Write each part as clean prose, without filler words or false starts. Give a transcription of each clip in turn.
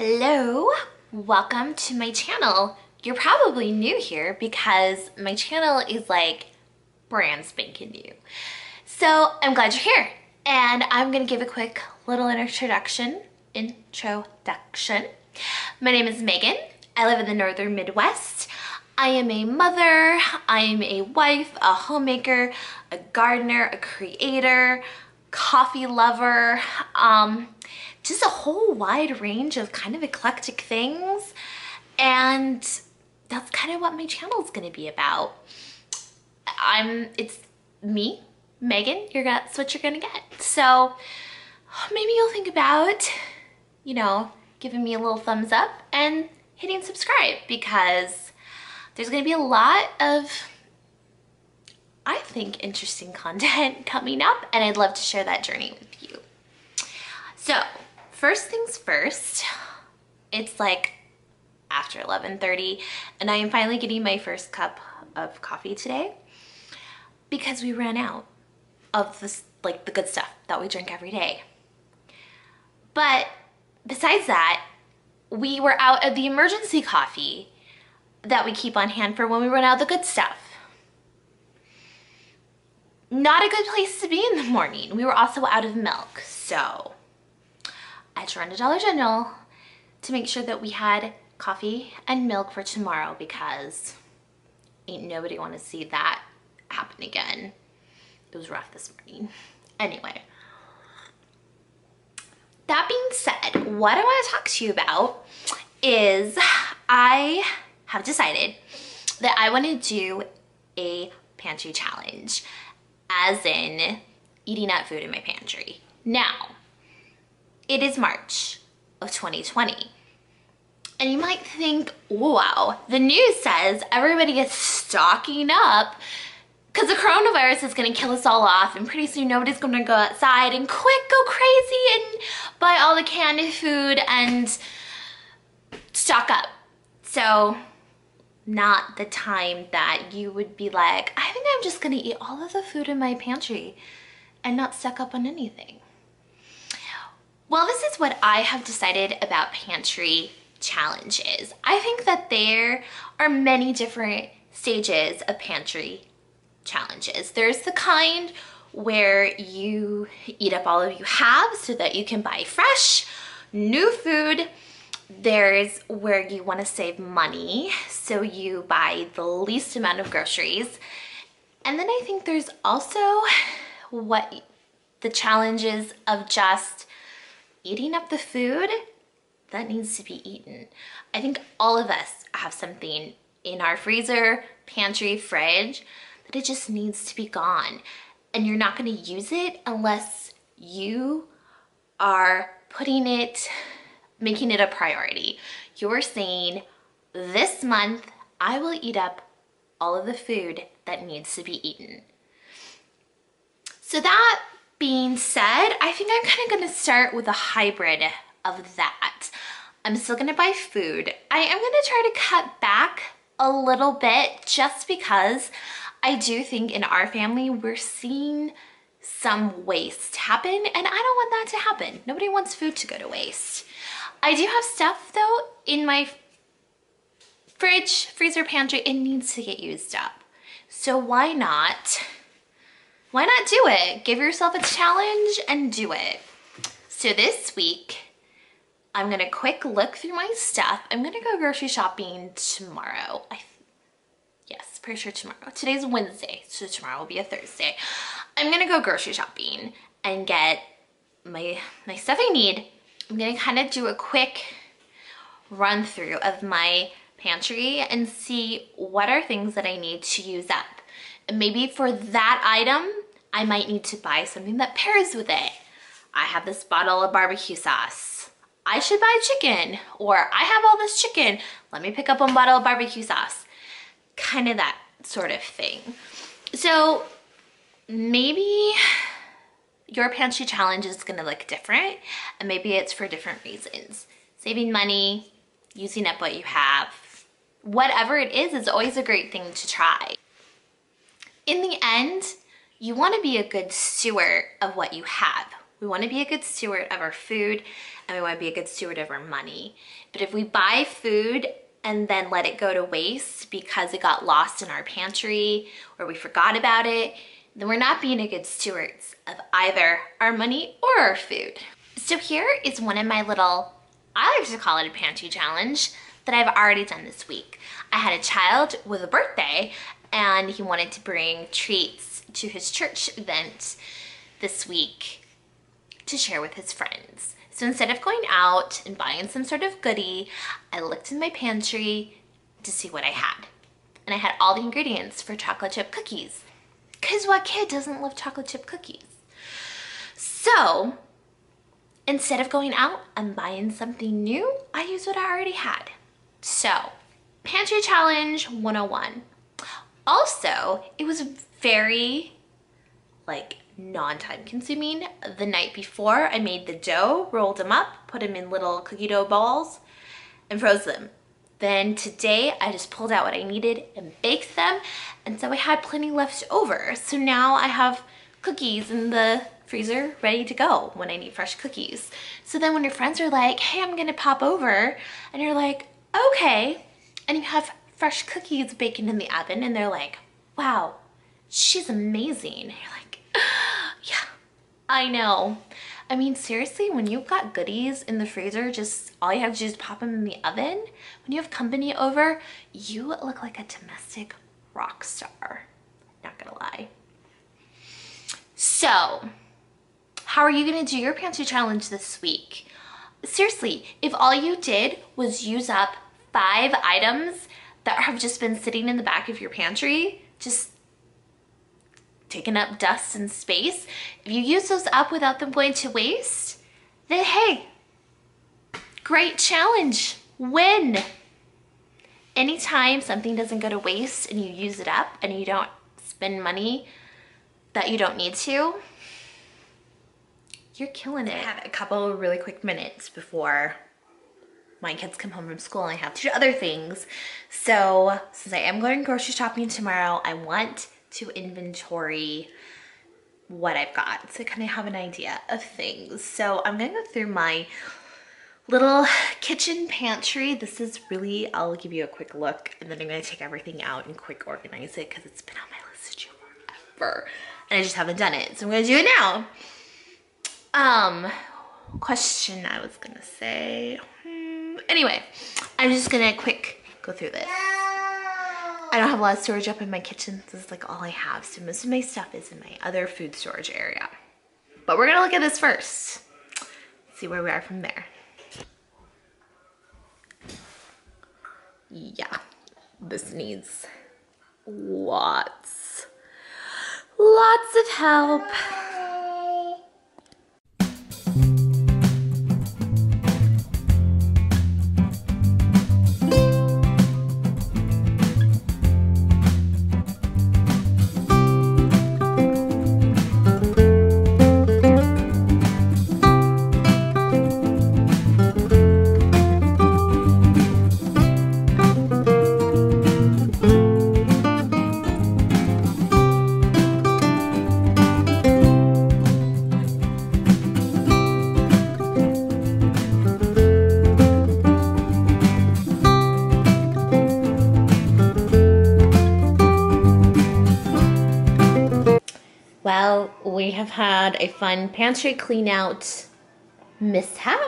Hello, welcome to my channel. You're probably new here because my channel is like brand spanking new. So I'm glad you're here and I'm gonna give a quick little introduction. My name is Megan. I live in the northern Midwest. I am a mother, I am a wife, a homemaker, a gardener, a creator, coffee lover, just a whole wide range of kind of eclectic things. And that's kind of what my channel is going to be about. It's me, Megan. That's what you're going to get. So maybe you'll think about, giving me a little thumbs up and hitting subscribe, because there's going to be a lot of, I think, interesting content coming up, and I'd love to share that journey with you. So first things first, it's like after 11:30 and I am finally getting my first cup of coffee today because we ran out of this, like the good stuff that we drink every day. But besides that, we were out of the emergency coffee that we keep on hand for when we run out of the good stuff. Not a good place to be in the morning. We were also out of milk, so I had to run to Dollar General to make sure that we had coffee and milk for tomorrow, because ain't nobody want to see that happen again. It was rough this morning. Anyway, that being said, what I want to talk to you about is I have decided that I want to do a pantry challenge, as in eating up food in my pantry. Now, it is March of 2020. And you might think, wow, the news says everybody is stocking up because the coronavirus is going to kill us all off, and pretty soon nobody's going to go outside and quick go crazy and buy all the canned food and stock up. So not the time that you would be like, I think I'm just going to eat all of the food in my pantry and not stock up on anything. Well, this is what I have decided about pantry challenges. I think that there are many different stages of pantry challenges. There's the kind where you eat up all of you have so that you can buy fresh, new food. There's where you want to save money, so you buy the least amount of groceries. And then I think there's also what the challenges of just eating up the food that needs to be eaten. I think all of us have something in our freezer, pantry, fridge that it just needs to be gone. And you're not going to use it unless you are making it a priority. You're saying, this month I will eat up all of the food that needs to be eaten. So that being said, I think I'm kind of going to start with a hybrid of that. I'm still going to buy food. I am going to try to cut back a little bit, just because I do think in our family we're seeing some waste happen, and I don't want that to happen. Nobody wants food to go to waste. I do have stuff though in my fridge, freezer, pantry. It needs to get used up. So why not do it? Give yourself a challenge and do it. So this week, I'm gonna quick look through my stuff. I'm gonna go grocery shopping tomorrow. Yes, pretty sure tomorrow. Today's Wednesday, so tomorrow will be a Thursday. I'm gonna go grocery shopping and get my stuff I need. I'm gonna kind of do a quick run through of my pantry and see what are things that I need to use up. And maybe for that item, I might need to buy something that pairs with it. I have this bottle of barbecue sauce. I should buy chicken, or I have all this chicken. Let me pick up a bottle of barbecue sauce. Kind of that sort of thing. So maybe your pantry challenge is gonna look different, and maybe it's for different reasons. Saving money, using up what you have, whatever it is always a great thing to try. In the end, you want to be a good steward of what you have. We want to be a good steward of our food, and we want to be a good steward of our money. But if we buy food and then let it go to waste because it got lost in our pantry or we forgot about it, then we're not being a good stewards of either our money or our food. So here is one of my little, I like to call it a pantry challenge, that I've already done this week. I had a child with a birthday and he wanted to bring treats to his church event this week to share with his friends. So instead of going out and buying some sort of goodie, I looked in my pantry to see what I had. And I had all the ingredients for chocolate chip cookies. Because what kid doesn't love chocolate chip cookies? So instead of going out and buying something new, I used what I already had. So, Pantry Challenge 101. Also, it was very, non-time consuming. The night before, I made the dough, rolled them up, put them in little cookie dough balls, and froze them. Then today, I just pulled out what I needed and baked them, and so I had plenty left over. So now I have cookies in the freezer ready to go when I need fresh cookies. So then when your friends are like, hey, I'm gonna pop over, and you're like, okay, and you have fresh cookies baking in the oven, and they're like, wow, she's amazing. And you're like, yeah, I know. I mean, seriously, when you've got goodies in the freezer, just all you have to do is pop them in the oven. When you have company over, you look like a domestic rock star. Not gonna lie. So, how are you gonna do your pantry challenge this week? Seriously, if all you did was use up 5 items that have just been sitting in the back of your pantry, just taking up dust and space, if you use those up without them going to waste, then hey, great challenge, win. Anytime something doesn't go to waste and you use it up and you don't spend money that you don't need to, you're killing it. I have a couple really quick minutes before my kids come home from school and I have to do other things. So since I am going grocery shopping tomorrow, I want to inventory what I've got so I kind of have an idea of things. So I'm gonna go through my little kitchen pantry. This is really, I'll give you a quick look and then I'm gonna take everything out and quick organize it because it's been on my list to do forever and I just haven't done it. So I'm gonna do it now. Question I was gonna say. Anyway, I'm just gonna quick go through this. I don't have a lot of storage up in my kitchen. This is like all I have. So most of my stuff is in my other food storage area. But we're gonna look at this first. See where we are from there. Yeah, this needs lots of help. Well, we have had a fun pantry clean out mishap.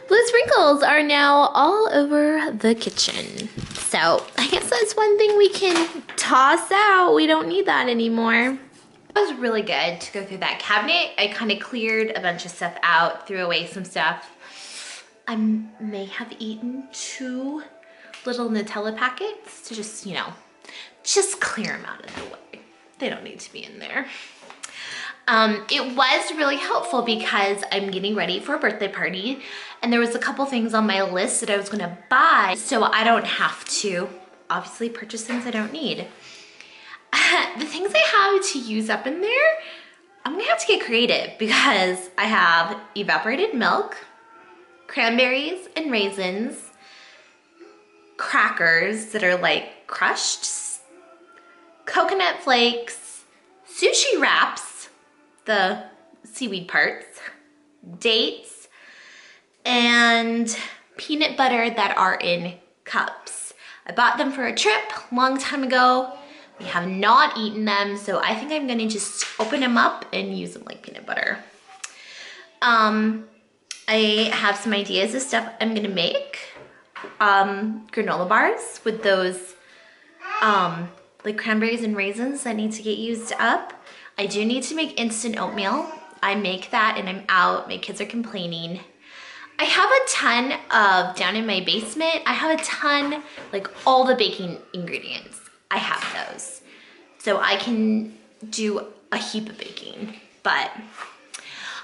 Blue sprinkles are now all over the kitchen. So I guess that's one thing we can toss out. We don't need that anymore. It was really good to go through that cabinet. I kind of cleared a bunch of stuff out, threw away some stuff. I may have eaten 2 little Nutella packets to just, just clear them out of the way. They don't need to be in there. It was really helpful because I'm getting ready for a birthday party and there was a couple things on my list that I was gonna buy so I don't have to obviously purchase things I don't need. The things I have to use up in there, I'm gonna have to get creative because I have evaporated milk, cranberries and raisins, crackers that are like crushed, coconut flakes, sushi wraps, the seaweed parts, dates, and peanut butter that are in cups. I bought them for a trip a long time ago. We have not eaten them, so I think I'm gonna just open them up and use them like peanut butter. I have some ideas of stuff I'm gonna make. Granola bars with those like cranberries and raisins that need to get used up. I do need to make instant oatmeal. I make that and I'm out. My kids are complaining. I have a ton of, down in my basement, I have a ton, like all the baking ingredients. I have those. So I can do a heap of baking, but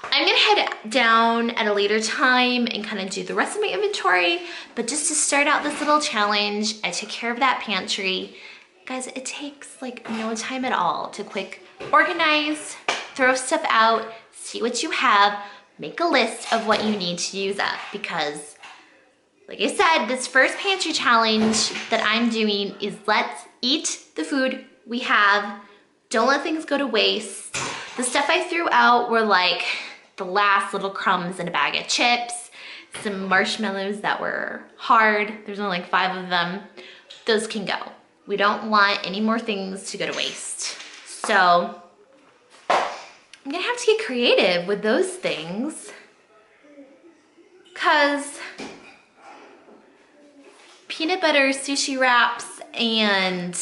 I'm gonna head down at a later time and kind of do the rest of my inventory. But just to start out this little challenge, I took care of that pantry. Guys, it takes like no time at all to quick organize, throw stuff out, see what you have, make a list of what you need to use up, because like I said, this first pantry challenge that I'm doing is let's eat the food we have. Don't let things go to waste. The stuff I threw out were like the last little crumbs in a bag of chips, some marshmallows that were hard. There's only like 5 of them. Those can go. We don't want any more things to go to waste. So I'm gonna have to get creative with those things, because peanut butter, sushi wraps, and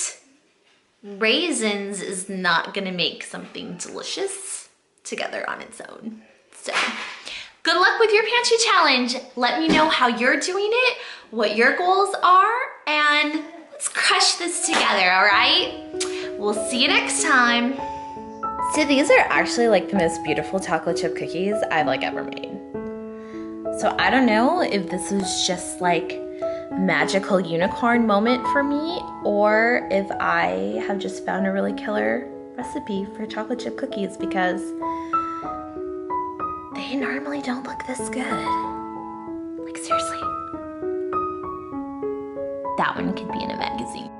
raisins is not gonna make something delicious together on its own. So good luck with your pantry challenge. Let me know how you're doing it, what your goals are, and let's crush this together, all right? We'll see you next time. So these are actually like the most beautiful chocolate chip cookies I've like ever made. So I don't know if this was just like magical unicorn moment for me, or if I have just found a really killer recipe for chocolate chip cookies, because they normally don't look this good. Like seriously. That one could be in a magazine.